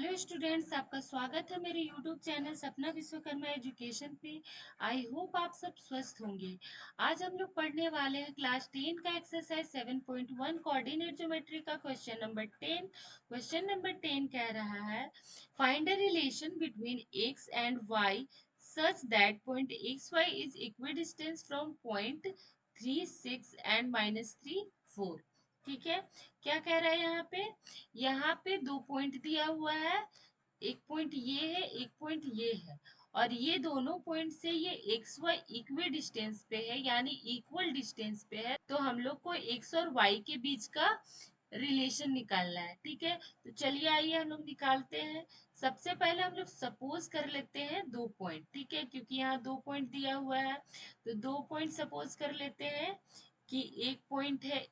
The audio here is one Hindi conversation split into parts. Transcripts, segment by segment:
हेलो स्टूडेंट्स, आपका स्वागत है मेरे यूट्यूब चैनल सपना विश्वकर्मा एजुकेशन पे। आई होप आप सब स्वस्थ होंगे। आज हम लोग पढ़ने वाले हैं क्लास 10 का एक्सरसाइज 7.1 कोऑर्डिनेट ज्योमेट्री का क्वेश्चन नंबर 10। क्वेश्चन नंबर 10 कह रहा है find a relation between x and y such that point x y is equidistance from point 3 6 and -3 4। ठीक है, क्या कह रहा है यहाँ पे दो पॉइंट दिया हुआ है। एक पॉइंट ये है, एक पॉइंट ये है, और ये दोनों पॉइंट से ये एक्स वाई इक्वी डिस्टेंस पे है, यानी इक्वल डिस्टेंस पे है। तो हम लोग को एक्स और वाई के बीच का रिलेशन निकालना है। ठीक है, तो चलिए आइए हम लोग निकालते हैं। सबसे पहले हम लोग सपोज कर लेते हैं दो पॉइंट। ठीक है, क्योंकि यहाँ दो पॉइंट दिया हुआ है, तो दो पॉइंट सपोज कर लेते हैं कि एक पॉइंट है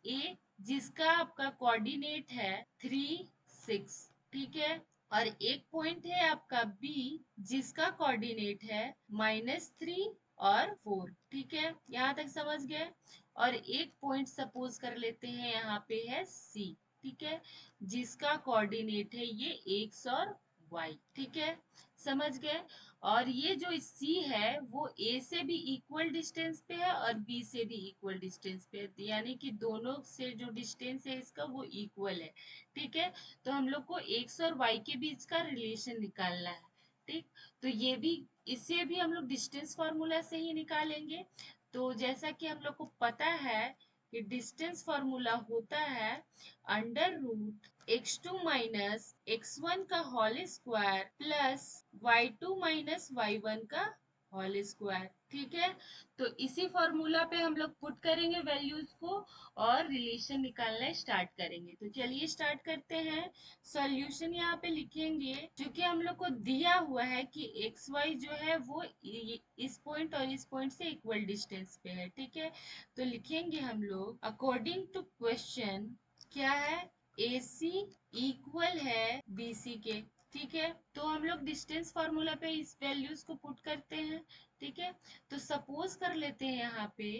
ए जिसका आपका कोऑर्डिनेट है 3 6। ठीक है, और एक पॉइंट है आपका बी जिसका कोऑर्डिनेट है -3 और 4। ठीक है, यहाँ तक समझ गए। और एक पॉइंट सपोज कर लेते हैं यहाँ पे है सी। ठीक है, जिसका कोऑर्डिनेट है ये एक्स और वाई। ठीक है, समझ गए। और ये जो सी है वो ए से भी इक्वल डिस्टेंस पे है और बी से भी इक्वल डिस्टेंस पे है, यानी कि दोनों से जो डिस्टेंस है इसका वो इक्वल है। ठीक है, तो हम लोग को एक्स और वाई के बीच का रिलेशन निकालना है। ठीक, तो ये भी इसे भी हम लोग डिस्टेंस फार्मूला से ही निकालेंगे। तो जैसा कि हम लोग को पता है कि डिस्टेंस फार्मूला होता है under root x2 minus x1 का whole square plus y2 minus y1 का होल स्क्वायर। ठीक है, तो इसी फॉर्मूला पे हम लोग पुट करेंगे वैल्यूज को और रिलेशन निकालना स्टार्ट करेंगे। तो चलिए स्टार्ट करते हैं। सॉल्यूशन यहाँ पे लिखेंगे, क्योंकि हम लोग को दिया हुआ है कि एक्स वाई जो है वो इस पॉइंट और इस पॉइंट से इक्वल डिस्टेंस पे है। ठीक है, तो लिखेंगे हम लोग अकॉर्डिंग टू क्वेश्चन क्या है, ए सी इक्वल है बी सी के। ठीक है, तो हम लोग डिस्टेंस फार्मूला पे इस वैल्यूज को पुट करते हैं। ठीक है, तो सपोज कर लेते हैं यहाँ पे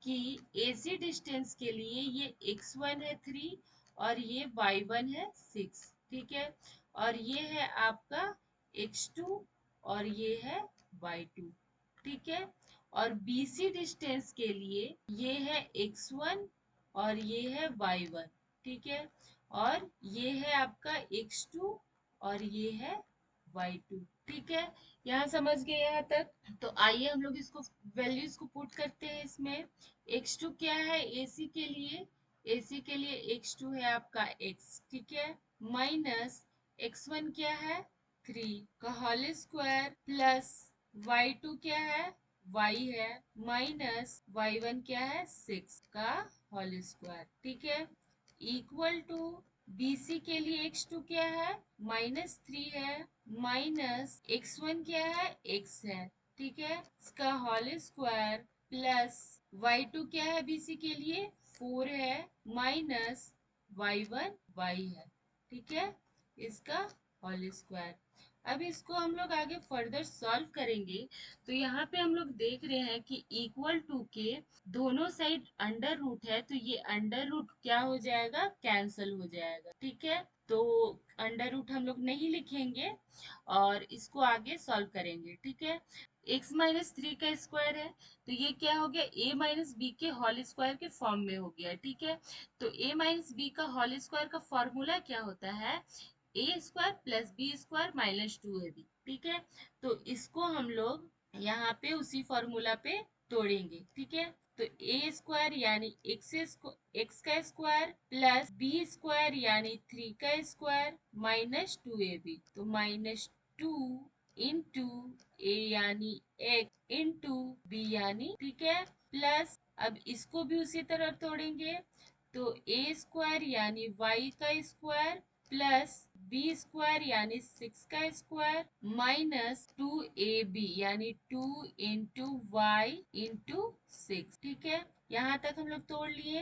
कि AC डिस्टेंस के लिए ये x1 है 3 और ये y1 है 6। ठीक है, और ये है आपका x2 और ये है y2। ठीक है, और BC डिस्टेंस के लिए ये है x1 और ये है y1। ठीक है, और ये है आपका x2 और ये है y2। ठीक है, यहाँ समझ गए यहाँ तक। तो आइए हम लोग इसको वैल्यूज को पुट करते हैं इसमें। x2 क्या है AC के लिए, AC के लिए x2 है आपका x। ठीक है, माइनस x1 क्या है 3 का होल स्क्वायर प्लस y2 क्या है y है माइनस y1 क्या है 6 का होल स्क्वायर। ठीक है, इक्वल टू BC के लिए x2 क्या है -3 है माइनस x1 क्या है x है। ठीक है, इसका होल स्क्वायर प्लस y2 क्या है BC के लिए 4 है माइनस y1 y है। ठीक है, इसका होल स्क्वायर। अब इसको हम लोग आगे फर्दर सॉल्व करेंगे। तो यहाँ पे हम लोग देख रहे हैं कि इक्वल टू के दोनों साइड अंडर रूट है, तो ये अंडर रूट क्या हो जाएगा, कैंसल हो जाएगा। ठीक है, तो अंडर रूट हम लोग नहीं लिखेंगे और इसको आगे सॉल्व करेंगे। ठीक है, x-3 का स्क्वायर है, तो ये क्या हो गया a माइनस बी के होल स्क्वायर के फॉर्म में हो गया। ठीक है, तो a माइनस बी का होल स्क्वायर का फॉर्मूला क्या होता है, A square plus B square -2ab। ठीक है, तो इसको हम लोग यहाँ पे उसी फॉर्मूला पे तोड़ेंगे। ठीक है, तो ए स्क्वायर यानी एक्स का स्क्वायर प्लस बी स्क्वायर यानी 3 का स्क्वायर -2ab, तो -2 इंटू ए यानी एक्स इंटू बी यानी। ठीक है, प्लस अब इसको भी उसी तरह तोड़ेंगे, तो ए स्क्वायर यानी वाई का स्क्वायर प्लस बी स्क्वायर यानी 6 का स्क्वायर -2ab यानी 2 इंटू वाई इंटू 6। ठीक है, यहाँ तक हम लोग तोड़ लिए।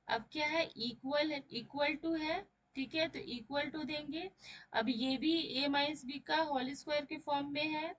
अब क्या है, इक्वल टू है। ठीक है, तो इक्वल टू देंगे। अब ये भी a माइनस बी का होल स्क्वायर के फॉर्म में है,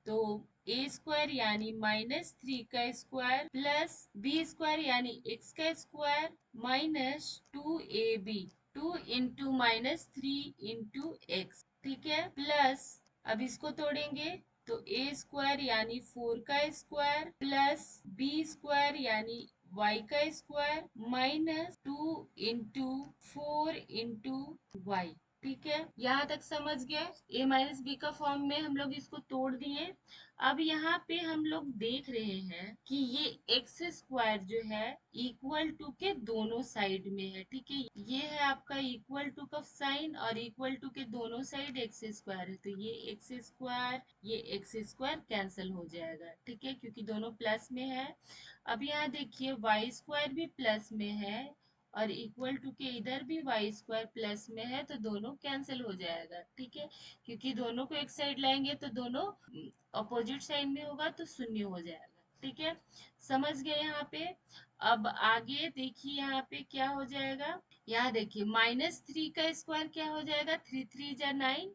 तो ए स्क्वायर यानी -3 का स्क्वायर प्लस बी स्क्वायर यानी x का square -2ab two into minus three into x, ठीक है, प्लस अब इसको तोड़ेंगे तो ए स्क्वायर यानी 4 का स्क्वायर प्लस बी स्क्वायर यानी y का square minus 2 into 4 into y, ठीक है, यहाँ तक समझ गए। a माइनस बी का फॉर्म में हम लोग इसको तोड़ दिए। अब यहाँ पे हम लोग देख रहे हैं कि ये एक्स स्क्वायर जो है इक्वल टू के दोनों साइड में है, ठीक है, ये है आपका इक्वल टू का साइन और इक्वल टू के दोनों साइड एक्स स्क्वायर है, तो ये एक्स स्क्वायर कैंसिल हो जाएगा, ठीक है, क्योंकि दोनों प्लस में है। अब यहाँ देखिए वाई स्क्वायर भी प्लस में है और इक्वल टू के इधर भी वाई स्क्वायर प्लस में है, तो दोनों कैंसिल हो जाएगा, ठीक है, क्योंकि दोनों को एक साइड लाएंगे तो दोनों अपोजिट साइड में होगा तो शून्य हो जाएगा, ठीक है, समझ गए यहाँ पे। अब आगे देखिए यहाँ पे क्या हो जाएगा। यहाँ देखिए -3 का स्क्वायर क्या हो जाएगा, 3 3 जा 9,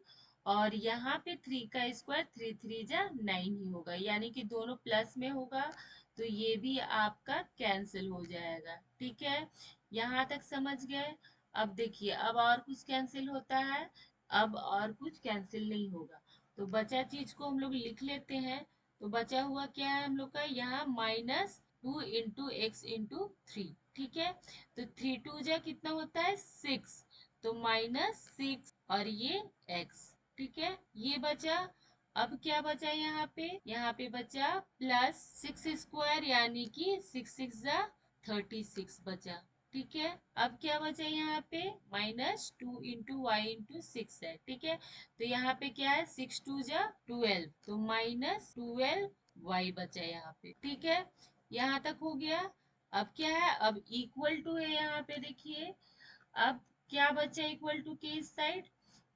और यहाँ पे 3 का स्क्वायर 3 3 जा 9 ही होगा, यानी कि दोनों प्लस में होगा, तो ये भी आपका कैंसिल हो जाएगा, ठीक है, यहाँ तक समझ गए। अब देखिए अब और कुछ कैंसिल होता है, अब और कुछ कैंसिल नहीं होगा, तो बचा चीज को हम लोग लिख लेते हैं। तो बचा हुआ क्या है हम लोग का, यहाँ -2 इंटू x इंटू 3, ठीक है, तो 3 2 जा कितना होता है 6, तो -6 और ये x, ठीक है, ये बचा। अब क्या बचा यहाँ पे बचा +6 स्क्वायर यानी कि 6 6 जा 36 बचा, ठीक है। अब क्या बचा यहाँ पे -2 इंटू y इंटू 6 है, ठीक है, तो यहाँ पे क्या है 6 2 जा 12, तो -12y बचा यहाँ पे, ठीक है, यहाँ तक हो गया। अब क्या है, अब इक्वल टू है यहाँ पे देखिए, अब क्या बचा इक्वल टू के इस साइड,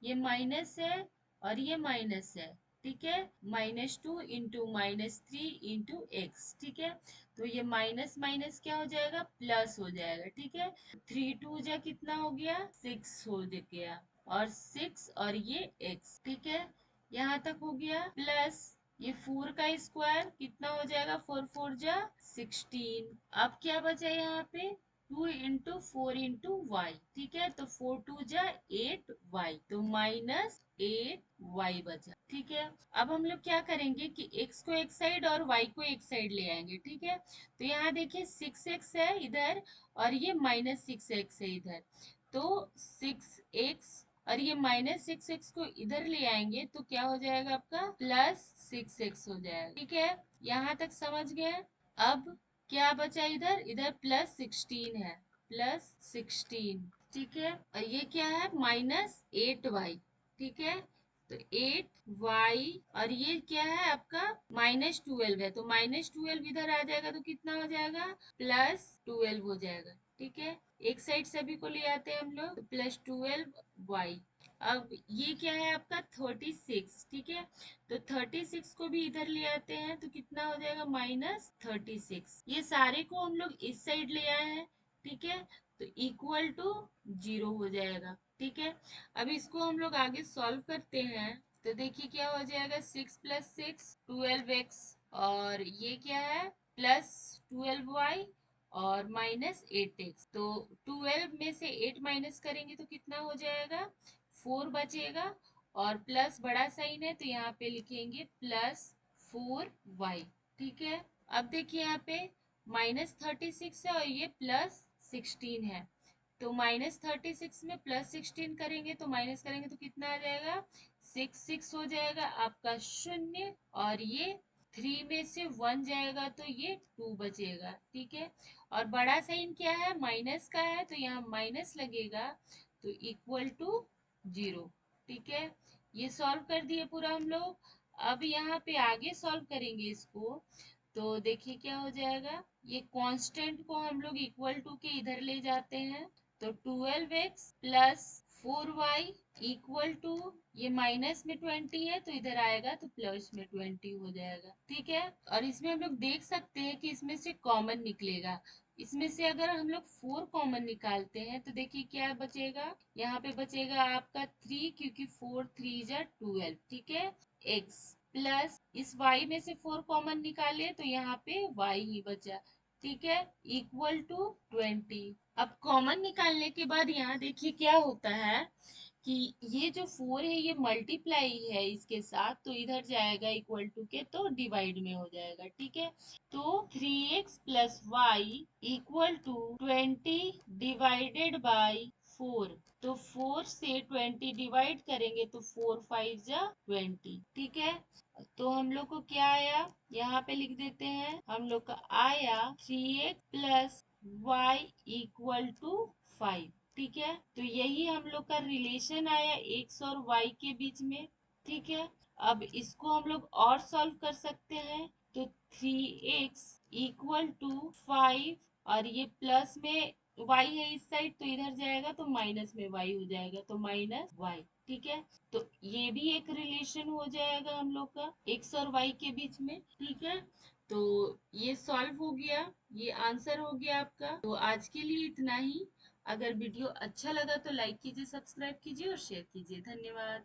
ये माइनस है और ये माइनस है, ठीक है, -2 इंटू -3 इंटू x, ठीक है, तो ये माइनस माइनस क्या हो जाएगा प्लस हो जाएगा, ठीक है, 3 2 जा कितना हो गया 6 हो गया, और 6 और ये x, ठीक है, यहाँ तक हो गया, प्लस ये 4 का स्क्वायर कितना हो जाएगा 4 4 जा 16। अब क्या बचा यहाँ पे 2 इंटू 4 इंटू y, ठीक है, तो 4 2 जा 8y, तो -8y बचा, ठीक है। अब हम लोग क्या करेंगे कि x को एक साइड और y को एक साइड ले आएंगे, ठीक है, तो यहाँ देखिए 6x है इधर और ये -6x है इधर, तो 6x और ये -6x को इधर ले आएंगे तो क्या हो जाएगा आपका +6x हो जाएगा, ठीक है, यहाँ तक समझ गए। अब क्या बचा इधर, इधर +16 है, +16, ठीक है, और ये क्या है -8y, ठीक है, तो 8y और ये क्या है आपका -12 है, तो -12 इधर आ जाएगा तो कितना हो जाएगा +12 हो जाएगा, ठीक है, एक साइड सभी को ले आते हैं हम लोग, तो +12y। अब ये क्या है आपका 36, ठीक है, तो 36 को भी इधर ले आते हैं तो कितना हो जाएगा -36, ये सारे को हम लोग इस साइड ले आए हैं, ठीक है, तो इक्वल टू 0 हो जाएगा, ठीक है। अब इसको हम लोग आगे सॉल्व करते हैं, तो देखिए क्या हो जाएगा 6 + 6 12x, और ये क्या है +12y और -8x, तो 12 में से 8 माइनस करेंगे तो कितना हो जाएगा 4 बचेगा, और प्लस बड़ा साइन है तो यहाँ पे लिखेंगे +4y, ठीक है। अब देखिए यहाँ पे -36 है और ये +16 है, तो -36 में +16 करेंगे तो माइनस करेंगे तो कितना आ जाएगा 6 6 हो जाएगा आपका 0, और ये 3 में से 1 जाएगा तो ये 2 बचेगा, ठीक है, और बड़ा साइन क्या है माइनस का है तो यहाँ माइनस लगेगा, तो इक्वल टू 0, ठीक है, ये सॉल्व कर दिए पूरा हम लोग। अब यहाँ पे आगे सॉल्व करेंगे इसको, तो देखिए क्या हो जाएगा, ये कांस्टेंट को हम लोग इक्वल टू के इधर ले जाते हैं, तो 12x plus 4y equal to, ये माइनस में 20 है तो इधर आएगा तो प्लस में 20 हो जाएगा, ठीक है, और इसमें हम लोग देख सकते हैं कि इसमें से कॉमन निकलेगा, इसमें से अगर हम लोग 4 कॉमन निकालते हैं तो देखिए क्या बचेगा, यहाँ पे बचेगा आपका 3, क्योंकि 4 3 जा 12, ठीक है, x प्लस इस y में से 4 कॉमन निकाले तो यहाँ पे y ही बचा, ठीक है, इक्वल टू 20। अब कॉमन निकालने के बाद यहाँ देखिए क्या होता है कि ये जो 4 है ये मल्टीप्लाई है इसके साथ, तो इधर जाएगा इक्वल टू के, तो डिवाइड में हो जाएगा, ठीक है। तो 3x plus y equal to 20 divided by 4। तो 4 से 20 डिवाइड करेंगे तो 4 5 जा 20, ठीक है। तो हम लोग को क्या आया, यहाँ पे लिख देते हैं, हम लोग का आया 3x plus y equal to 5, ठीक है। तो यही हम लोग का रिलेशन आया x और y के बीच में, ठीक है। अब इसको हम लोग और सॉल्व कर सकते हैं, तो 3x इक्वल टू 5, और ये प्लस में y है इस साइड, तो इधर जाएगा तो माइनस में y हो जाएगा, तो माइनस y, ठीक है। तो ये भी एक रिलेशन हो जाएगा हम लोग का x और y के बीच में, ठीक है। तो ये सॉल्व हो गया, ये आंसर हो गया आपका। तो आज के लिए इतना ही। अगर वीडियो अच्छा लगा तो लाइक कीजिए, सब्सक्राइब कीजिए और शेयर कीजिए। धन्यवाद।